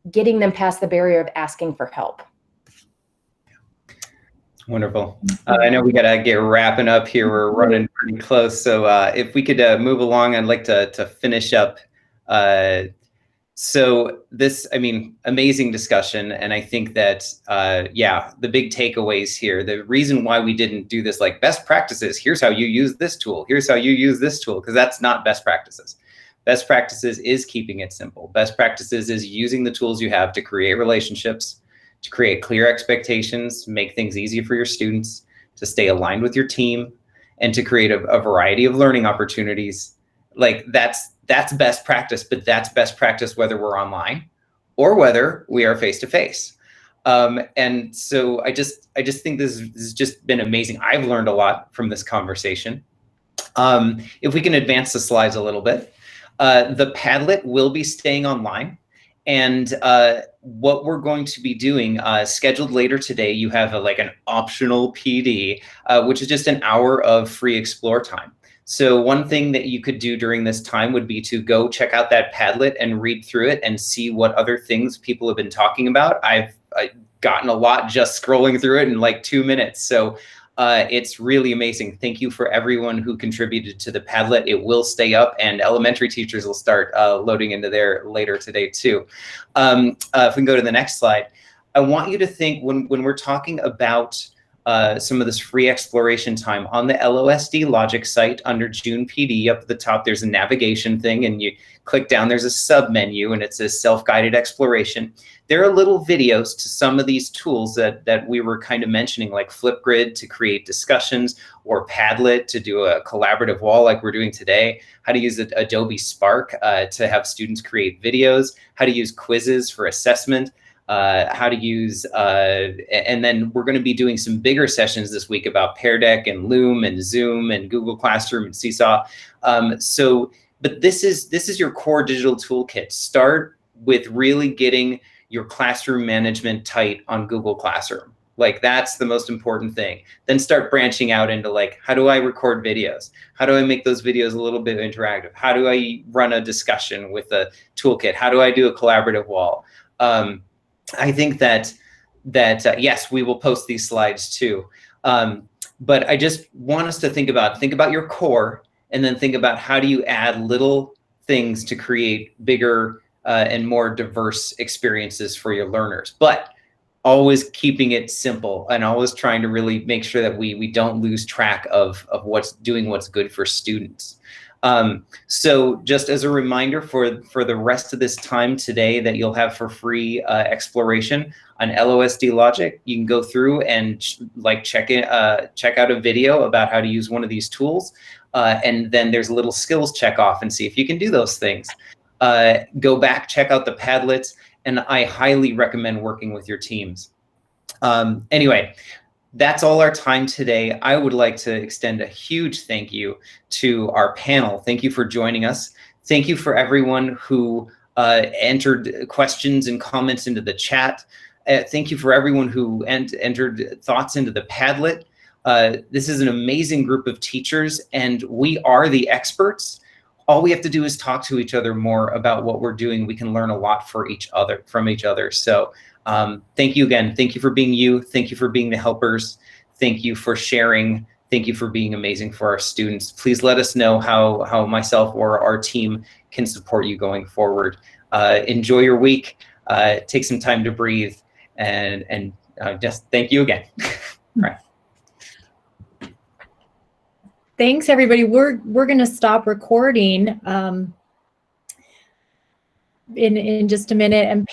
getting them past the barrier of asking for help. Wonderful. I know we got to get wrapping up here. We're running pretty close. So if we could move along, I'd like to finish up. So this, amazing discussion. And I think that, the big takeaways here, the reason why we didn't do this best practices, here's how you use this tool, here's how you use this tool, because that's not best practices. Best practices is keeping it simple. Best practices is using the tools you have to create relationships, to create clear expectations, make things easy for your students, to stay aligned with your team, and to create a variety of learning opportunities. That's best practice, but that's best practice whether we're online or whether we are face-to-face. And so I just think this has just been amazing. I've learned a lot from this conversation. If we can advance the slides a little bit. The Padlet will be staying online, and what we're going to be doing, scheduled later today, you have an optional PD, which is just an hour of free explore time. So one thing that you could do during this time would be to go check out that Padlet and read through it and see what other things people have been talking about. I've gotten a lot just scrolling through it in 2 minutes. So it's really amazing. Thank you for everyone who contributed to the Padlet. It will stay up, and elementary teachers will start loading into there later today too. If we can go to the next slide, I want you to think when we're talking about some of this free exploration time on the LOSD Logic site under June PD. Up at the top, there's a navigation thing, and you click down, there's a sub menu, and it says self-guided exploration. There are little videos to some of these tools that we were kind of mentioning, like Flipgrid to create discussions, or Padlet to do a collaborative wall like we're doing today, how to use Adobe Spark to have students create videos, how to use quizzes for assessment. how to use, and then we're going to be doing some bigger sessions this week about Pear Deck and Loom and Zoom and Google Classroom and Seesaw. But this is your core digital toolkit. Start with really getting your classroom management tight on Google Classroom. Like, that's the most important thing. Then start branching out into, like, how do I record videos? How do I make those videos a little bit interactive? How do I run a discussion with a toolkit? How do I do a collaborative wall? I think that yes, we will post these slides too. But I just want us to think about your core, and then think about how do you add little things to create bigger and more diverse experiences for your learners. But always keeping it simple, and always trying to really make sure that we don't lose track of what's good for students. So just as a reminder for the rest of this time today that you'll have for free exploration on LOSD Logic, you can go through and check out a video about how to use one of these tools. And then there's a little skills check off and see if you can do those things. Go back, check out the Padlets, and I highly recommend working with your teams. Anyway, that's all our time today. I would like to extend a huge thank you to our panel. Thank you for joining us. Thank you for everyone who entered questions and comments into the chat. Thank you for everyone who entered thoughts into the Padlet. This is an amazing group of teachers, and we are the experts. All we have to do is talk to each other more about what we're doing. We can learn a lot from each other. So thank you again. Thank you for being you. Thank you for being the helpers. Thank you for sharing. Thank you for being amazing for our students. Please let us know how myself or our team can support you going forward. Enjoy your week. Take some time to breathe, and just thank you again. All right. Thanks, everybody. We're going to stop recording in just a minute and